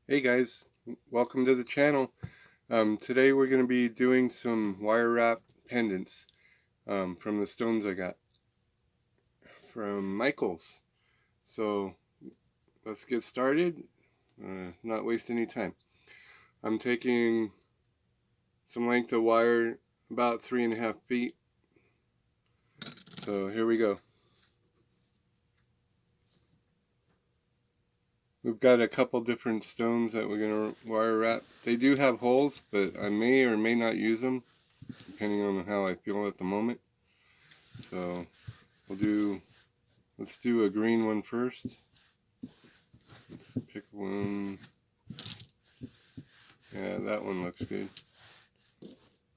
Hey guys, welcome to the channel. Today we're going to be doing some wire wrap pendants from the stones I got from Michael's. So let's get started, not waste any time. I'm taking some length of wire, about 3.5 feet. So here we go. We've got a couple different stones that we're going to wire wrap. They do have holes, but I may or may not use them, depending on how I feel at the moment. So let's do a green one first. Let's pick one. Yeah, that one looks good.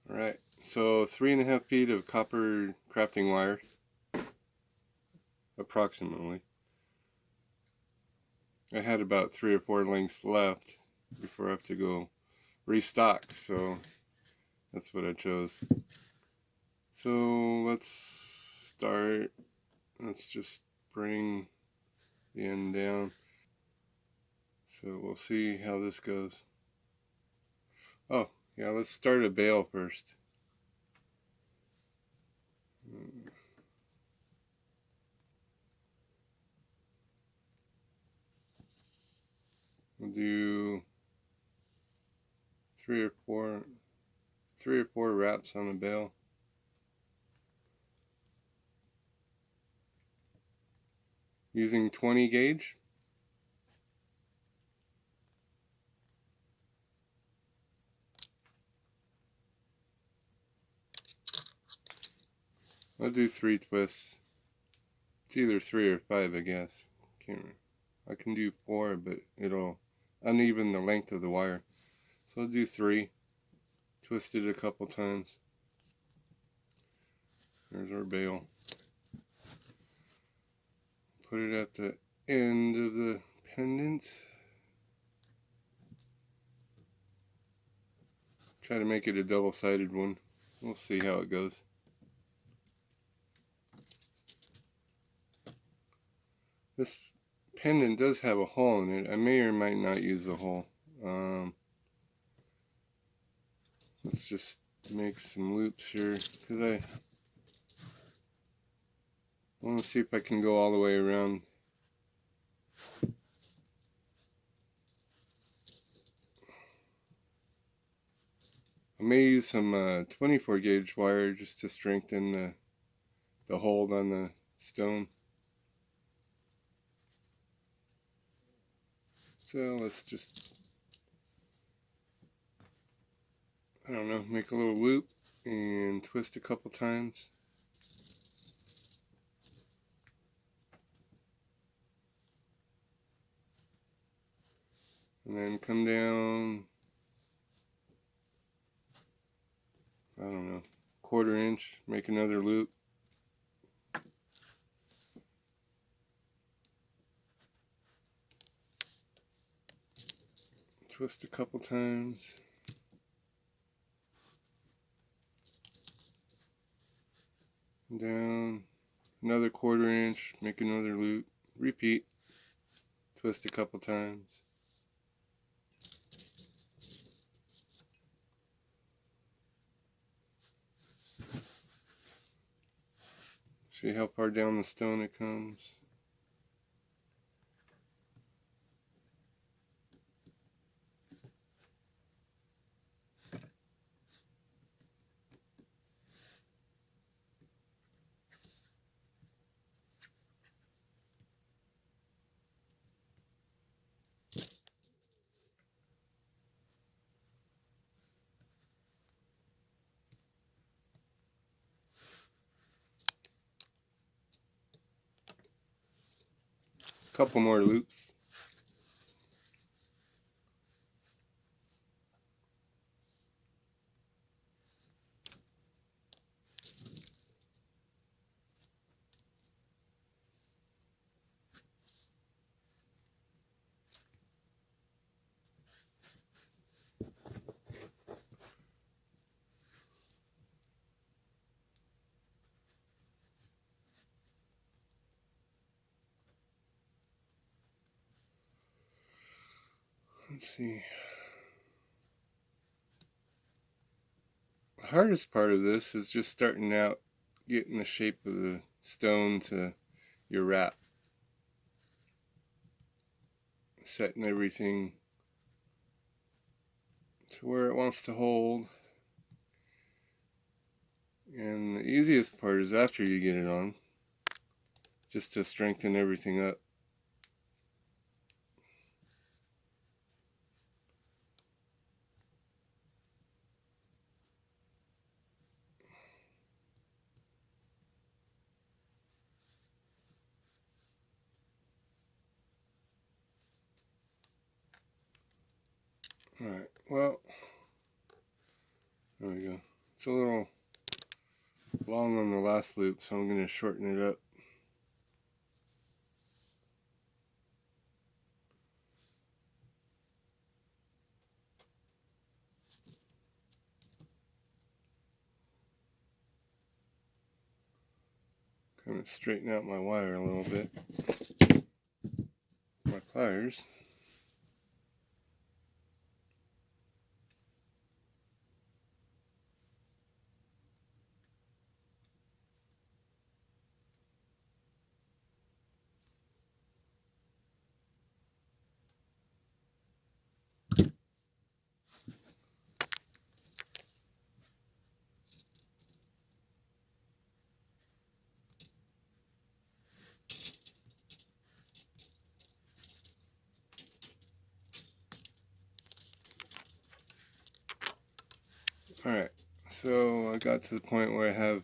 Alright, so 3.5 feet of copper crafting wire, approximately. I had about 3 or 4 lengths left before I have to go restock, so that's what I chose. So let's start. Let's just bring the end down. So we'll see how this goes. Oh, yeah, let's start a bail first. We'll do three or four wraps on the bail. Using 20 gauge. I'll do 3 twists. It's either 3 or 5, I guess. I can do 4, but it'll uneven the length of the wire. So I'll do 3. Twist it a couple times. There's our bail. Put it at the end of the pendant. Try to make it a double-sided one. We'll see how it goes. This pendant does have a hole in it. I may or might not use the hole. Let's just make some loops here, because I want to see if I can go all the way around. I may use some 24 gauge wire just to strengthen the hold on the stone. So let's just, I don't know, make a little loop and twist a couple times. And then come down, I don't know, 1/4 inch, make another loop. Twist a couple times. Down, another 1/4 inch, make another loop, repeat, twist a couple times. See how far down the stone it comes. Couple more loops. Let's see. The hardest part of this is just starting out, getting the shape of the stone to your wrap. Setting everything to where it wants to hold. And the easiest part is after you get it on, just to strengthen everything up. Alright, well, there we go. It's a little long on the last loop, so I'm going to shorten it up. Kind of straighten out my wire a little bit. My pliers. Alright, so I got to the point where I have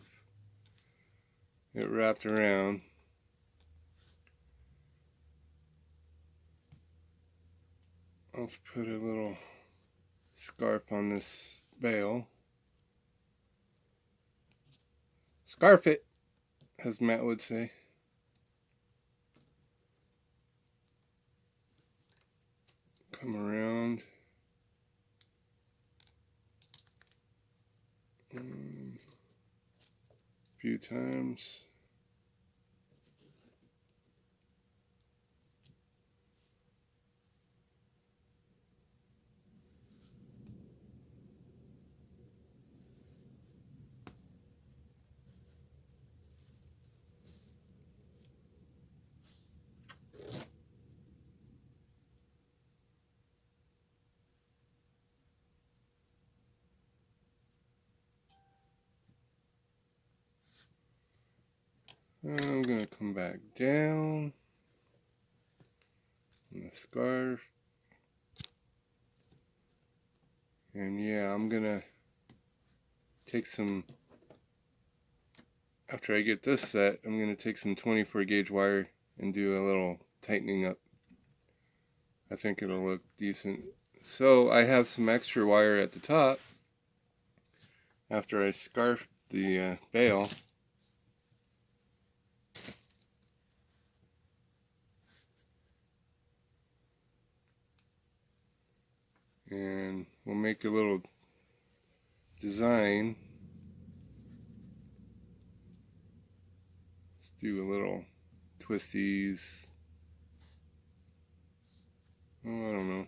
it wrapped around. Let's put a little scarf on this bail. Scarf it, as Matt would say. Come around. A few times. I'm going to come back down on the scarf. And yeah, I'm going to take some, after I get this set, I'm going to take some 24 gauge wire and do a little tightening up. I think it'll look decent. So I have some extra wire at the top after I scarfed the bail. And we'll make a little design. Let's do a little twisties. Oh, I don't know.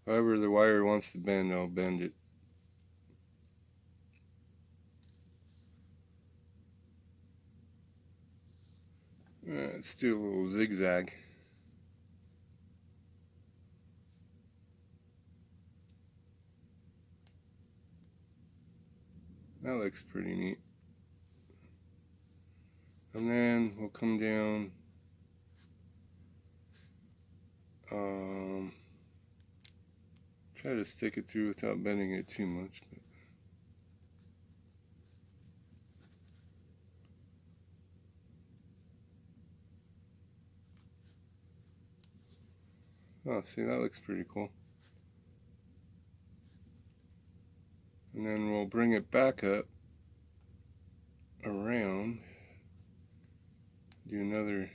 However the wire wants to bend, I'll bend it. Let's do a little zigzag. That looks pretty neat. And then we'll come down. Try to stick it through without bending it too much. Oh, see, that looks pretty cool. And then we'll bring it back up around. Do another.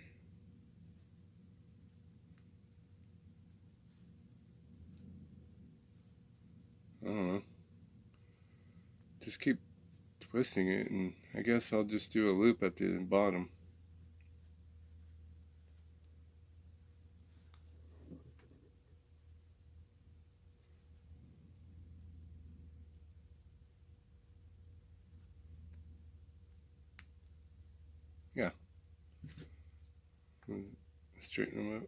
I don't know. Just keep twisting it, and I guess I'll just do a loop at the bottom. Straighten them up,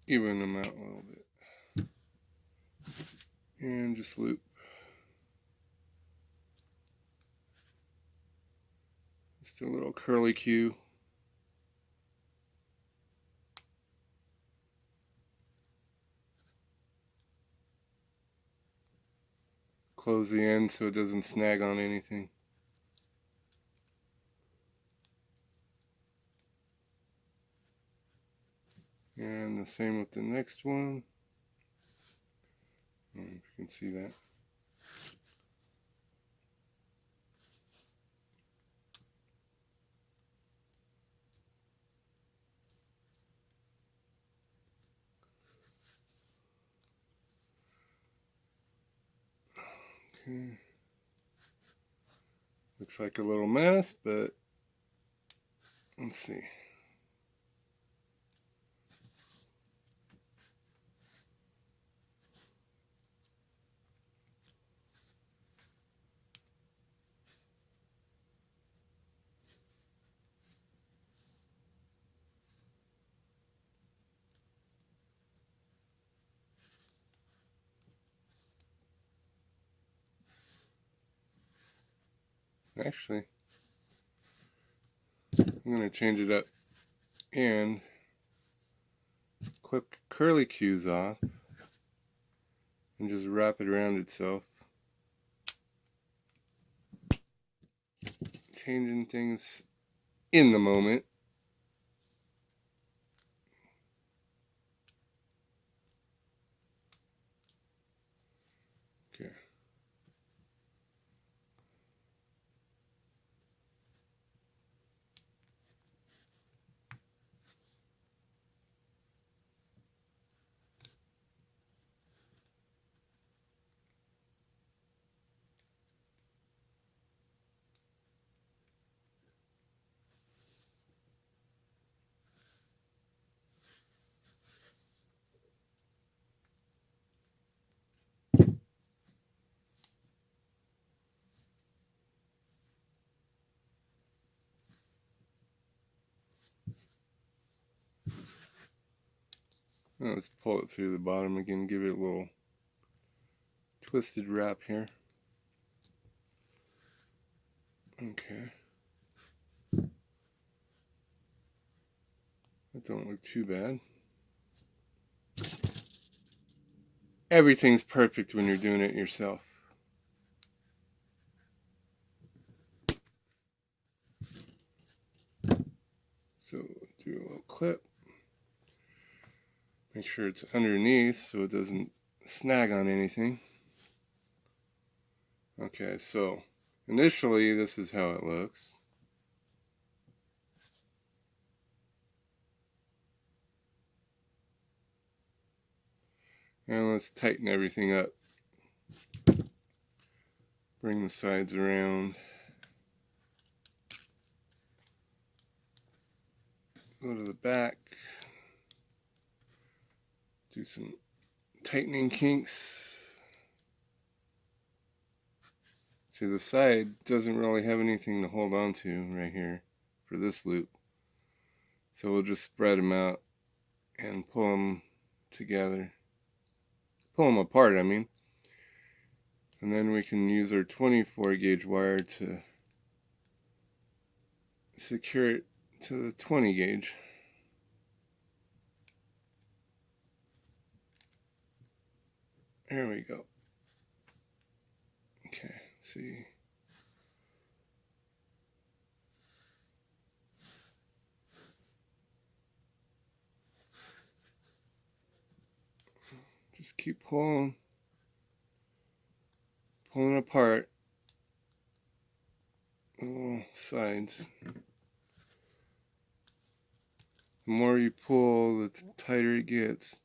even them out a little bit, and just loop. Just a little curly Q. Close the end so it doesn't snag on anything. And the same with the next one. I don't know if you can see that. Okay. Looks like a little mess, but let's see. Actually, I'm going to change it up and clip curly cues off and just wrap it around itself. Changing things in the moment. Okay. Now let's pull it through the bottom again, give it a little twisted wrap here. Okay. That don't look too bad. Everything's perfect when you're doing it yourself. So do a little clip. Make sure it's underneath so it doesn't snag on anything. Okay, so initially this is how it looks. And let's tighten everything up. Bring the sides around. Go to the back. Do some tightening kinks. See, the side doesn't really have anything to hold on to right here for this loop. So we'll just spread them out and pull them together. Pull them apart, I mean. And then we can use our 24 gauge wire to secure it to the 20 gauge. There we go. Okay, see. Just keep pulling apart the little sides. The more you pull, the tighter it gets.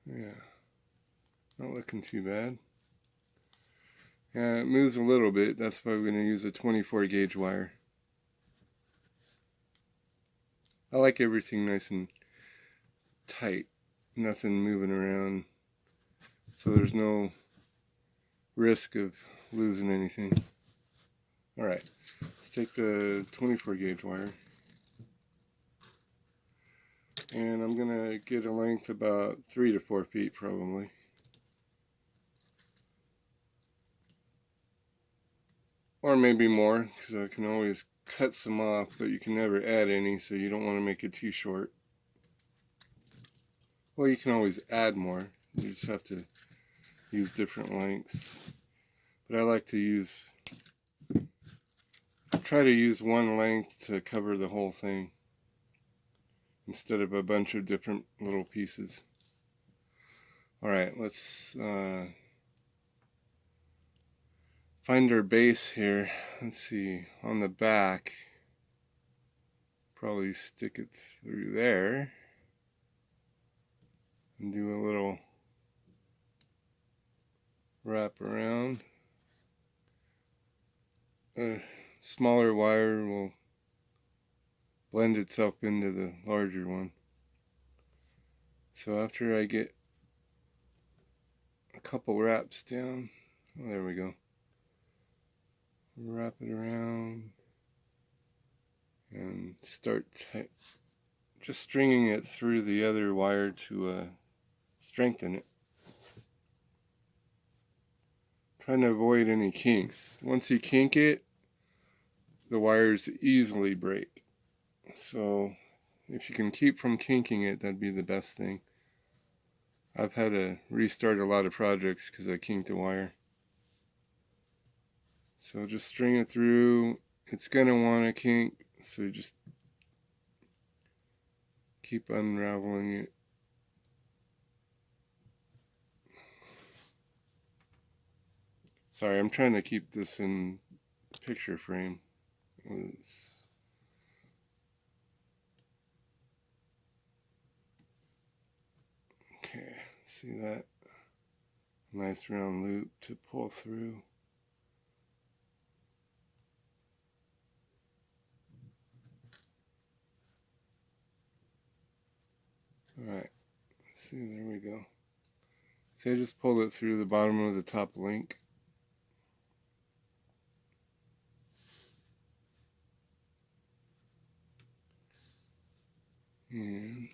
Yeah, not looking too bad. Yeah, it moves a little bit. That's why we're going to use a 24 gauge wire. I like everything nice and tight, nothing moving around, so there's no risk of losing anything. Alright, let's take the 24 gauge wire, and I'm going to get a length about 3 to 4 feet probably. Or maybe more, because I can always cut some off, but you can never add any, so you don't want to make it too short. Well, you can always add more. You just have to use different lengths. But I like to try to use one length to cover the whole thing, instead of a bunch of different little pieces. Alright, let's find our base here. Let's see, on the back, probably stick it through there and do a little wrap around. A smaller wire will blend itself into the larger one. So after I get a couple wraps down, oh, there we go, wrap it around and start just stringing it through the other wire to strengthen it. Trying to avoid any kinks. Once you kink it, the wires easily break. So if you can keep from kinking it, that'd be the best thing. I've had to restart a lot of projects because I kinked a wire. So just string it through. It's going to want to kink, so just keep unraveling it. Sorry, I'm trying to keep this in picture frame. Okay, see that? Nice round loop to pull through. Alright, see, there we go. See, I just pulled it through the bottom of the top link. And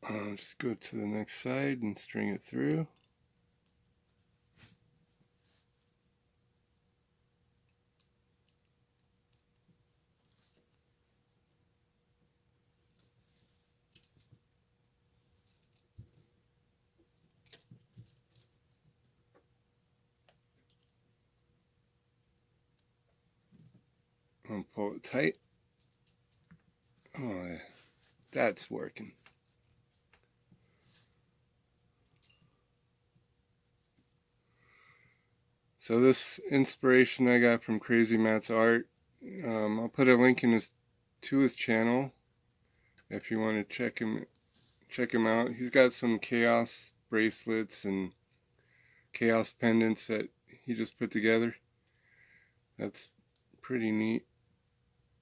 I'll just go to the next side and string it through. And pull it tight. Oh, yeah. That's working. So this inspiration I got from Crazy Matt's art. I'll put a link in to his channel if you want to check him out. He's got some chaos bracelets and chaos pendants that he just put together. That's pretty neat.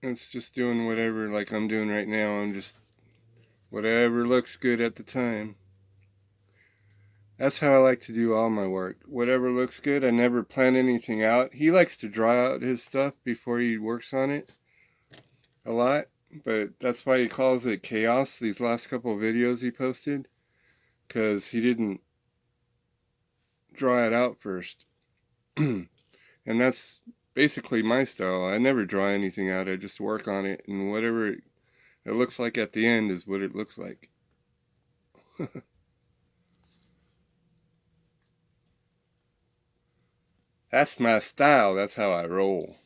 It's just doing whatever, like I'm doing right now. I'm just whatever looks good at the time. That's how I like to do all my work. Whatever looks good. I never plan anything out. He likes to draw out his stuff before he works on it a lot, but that's why he calls it chaos, these last couple of videos he posted, because he didn't draw it out first. And that's basically my style. I never draw anything out. I just work on it, and whatever it looks like at the end is what it looks like. That's my style. That's how I roll.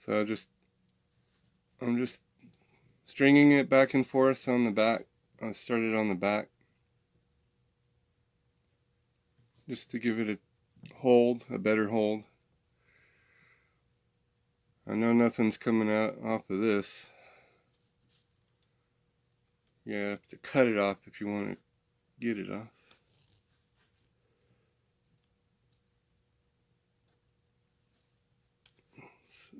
So I'm just stringing it back and forth on the back. I started on the back just to give it a better hold. I know nothing's coming out off of this. You have to cut it off if you want to get it off. So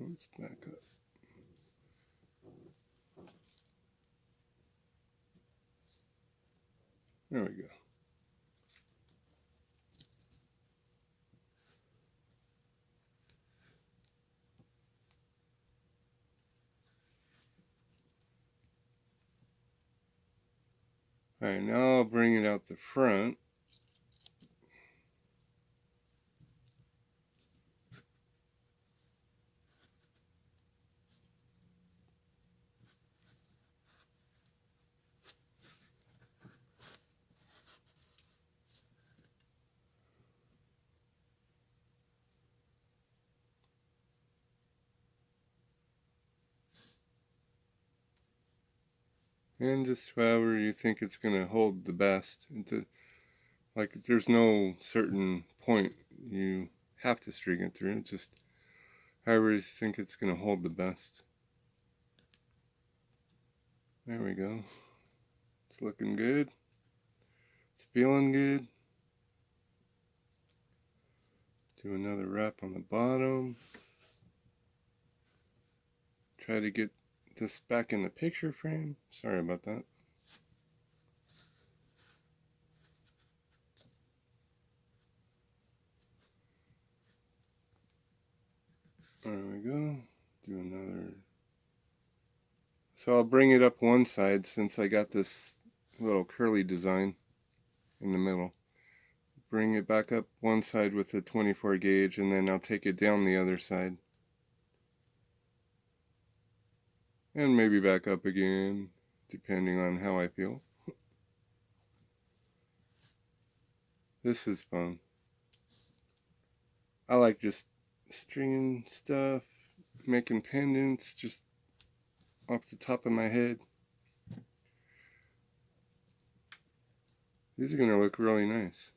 Let's back up. There we go. Alright, now I'll bring it out the front. And just however you think it's going to hold the best. Like, there's no certain point you have to string it through. Just however you think it's going to hold the best. There we go. It's looking good. It's feeling good. Do another wrap on the bottom. Try to get this back in the picture frame. Sorry about that. There we go. Do another. So I'll bring it up one side since I got this little curly design in the middle. Bring it back up one side with the 24 gauge, and then I'll take it down the other side. And maybe back up again, depending on how I feel. This is fun. I like just stringing stuff, making pendants just off the top of my head. These are going to look really nice.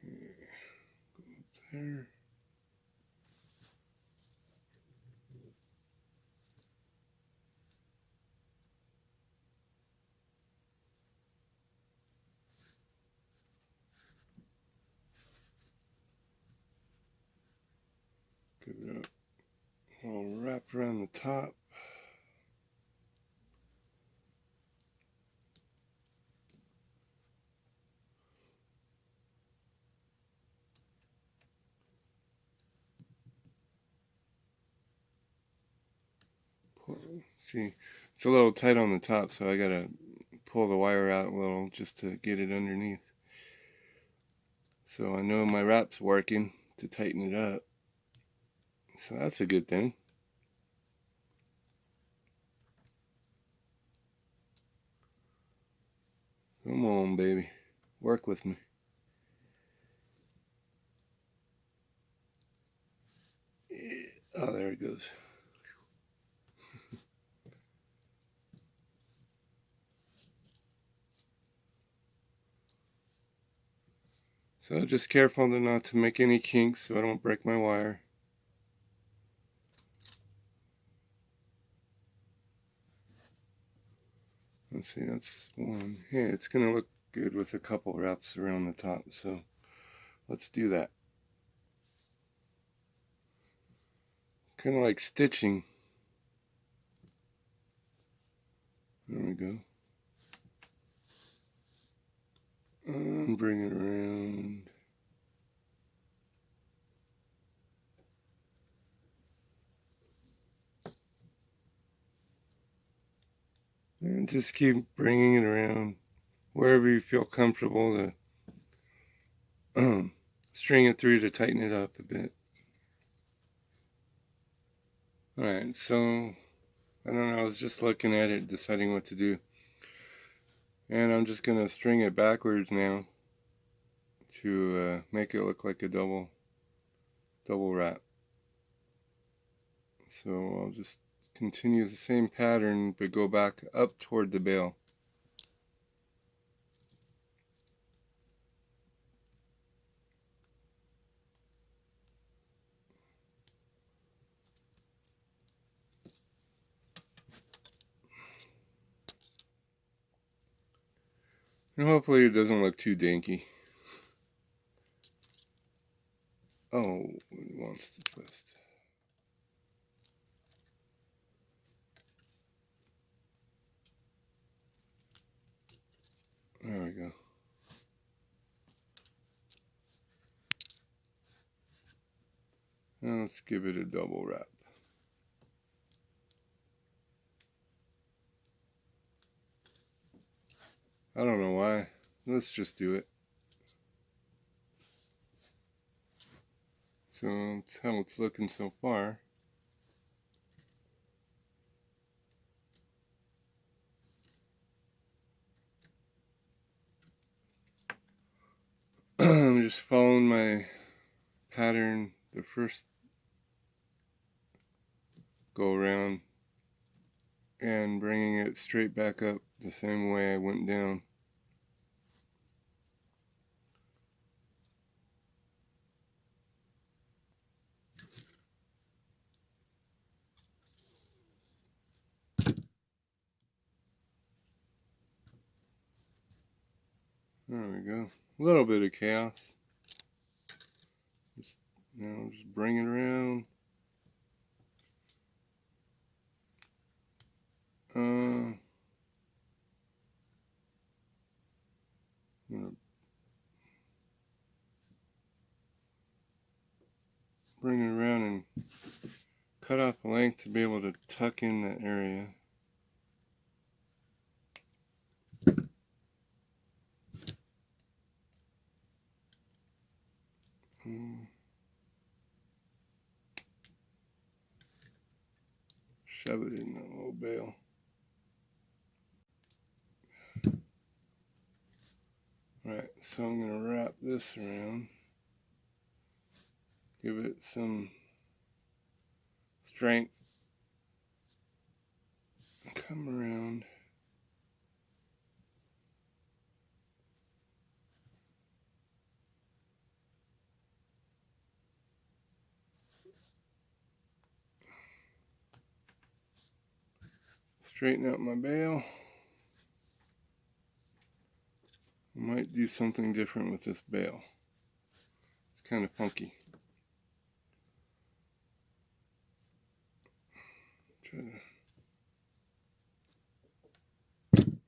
Okay, go up there. Give it a little wrap around the top. See, it's a little tight on the top, so I gotta pull the wire out a little just to get it underneath. So I know my wrap's working to tighten it up. So that's a good thing. Come on, baby. Work with me. Oh, there it goes. So just careful not to make any kinks so I don't break my wire. Let's see, that's one. Hey, it's gonna look good with a couple wraps around the top, so let's do that. Kind of like stitching. There we go. And bring it around. And just keep bringing it around wherever you feel comfortable to string it through to tighten it up a bit. Alright, so I don't know, I was just looking at it, deciding what to do. And I'm just going to string it backwards now to make it look like a double wrap. So I'll just continue the same pattern but go back up toward the bail. And hopefully it doesn't look too dinky. Oh, it wants to twist. There we go. Now let's give it a double wrap. I don't know why. Let's just do it. So that's how it's looking so far. I'm just following my pattern the first go around and bringing it straight back up the same way I went down. There we go. A little bit of chaos. Just, just bring it around. I'm gonna bring it around and cut off a length to be able to tuck in that area. Shove it in that little bail. Right, so I'm going to wrap this around. Give it some strength. Come around. Straighten out my bail. I might do something different with this bail. It's kind of funky.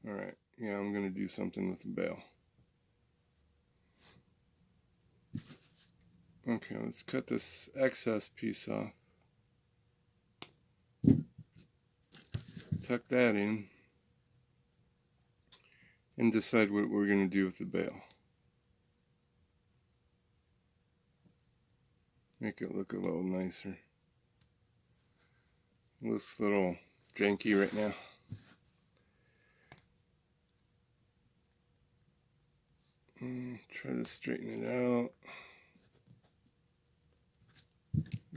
Alright, yeah, I'm going to do something with the bail. Okay, let's cut this excess piece off. Tuck that in. And decide what we're going to do with the bail. Make it look a little nicer. It looks a little janky right now. Try to straighten it out.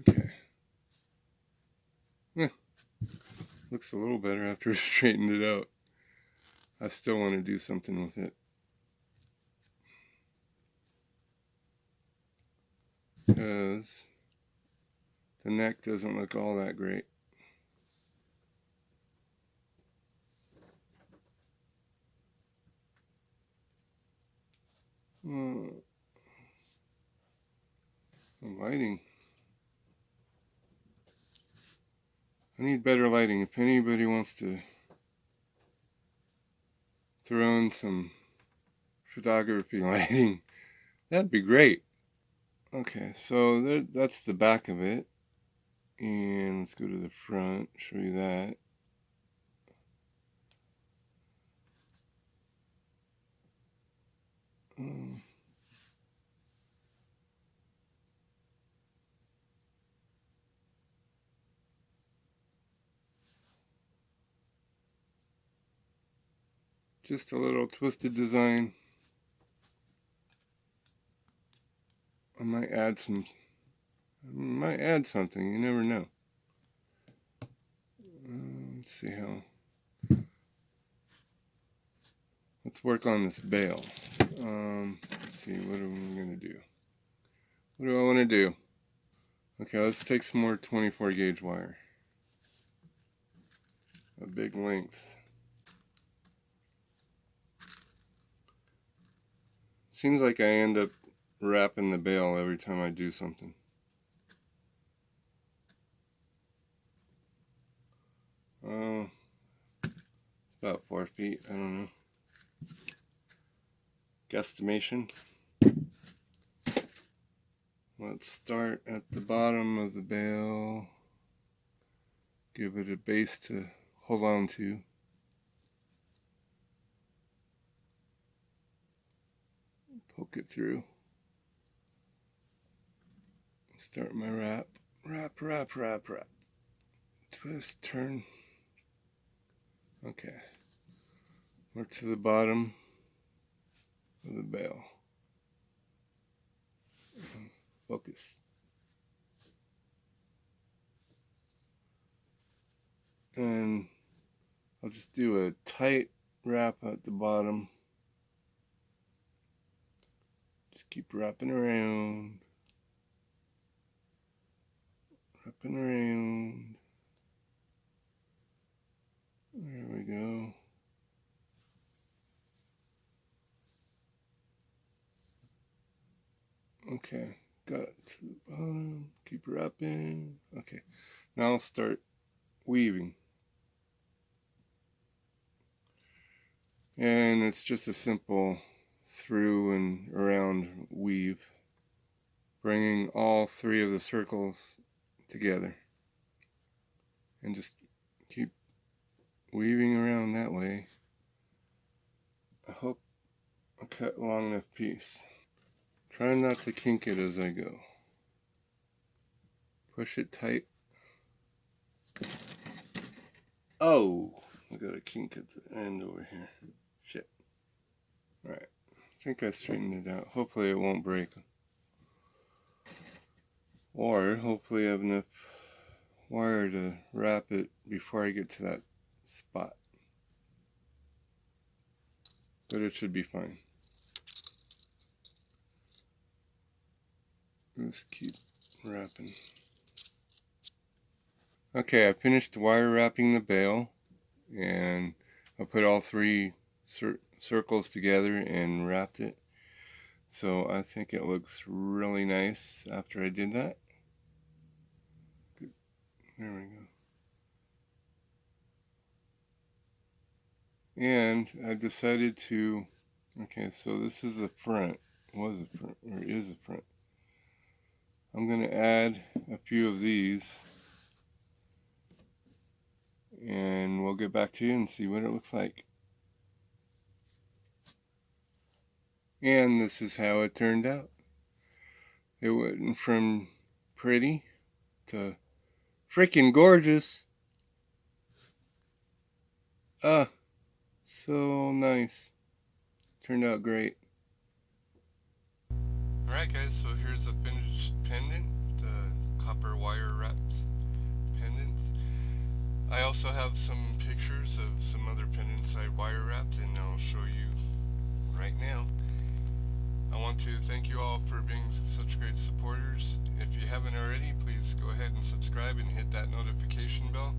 Okay. Yeah. Looks a little better after I straightened it out. I still want to do something with it. Because the neck doesn't look all that great. The lighting. I need better lighting. If anybody wants to throw in some photography lighting, that'd be great. Okay, so that's the back of it. And let's go to the front, show you that. Just a little twisted design. I might add something, you never know. Let's see how. Let's work on this bail. Let's see, what are we going to do? What do I want to do? Okay, let's take some more 24 gauge wire. A big length. Seems like I end up wrapping the bale every time I do something. About 4 feet, I don't know. Guesstimation. Let's start at the bottom of the bale. Give it a base to hold on to. Poke it through. Start my wrap. Wrap, wrap, wrap, wrap. Twist, turn. Okay. We're to the bottom of the bale. Focus. And I'll just do a tight wrap at the bottom. Just keep wrapping around. Wrapping around. There we go. Okay, got it to the bottom. Keep wrapping. Okay, now I'll start weaving. And it's just a simple through and around weave, bringing all 3 of the circles together. And just keep weaving around that way. I hope I cut a long enough piece. Try not to kink it as I go. Push it tight. Oh, I got a kink at the end over here. Shit. Alright, I think I straightened it out. Hopefully it won't break. Or hopefully I have enough wire to wrap it before I get to that spot. But it should be fine. Just keep wrapping. Okay, I finished wire wrapping the bale, and I put all 3 circles together and wrapped it. So I think it looks really nice after I did that. Good. There we go. And I decided to, okay, so this is the front. Was the front, or is the front. I'm going to add a few of these, and we'll get back to you and see what it looks like. And this is how it turned out. It went from pretty to freaking gorgeous. So nice. Turned out great. Alright guys, so here's a finished pendant, the copper wire wrapped pendants. I also have some pictures of some other pendants I wire wrapped, and I'll show you right now. I want to thank you all for being such great supporters. If you haven't already, please go ahead and subscribe and hit that notification bell.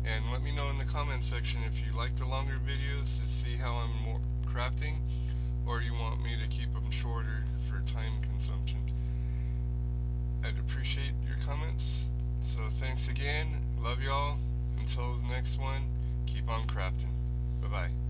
And let me know in the comment section if you like the longer videos to see how I'm more crafting, or you want me to keep them shorter for time consumption. I'd appreciate your comments. So thanks again. Love y'all. Until the next one, keep on crafting. Bye-bye.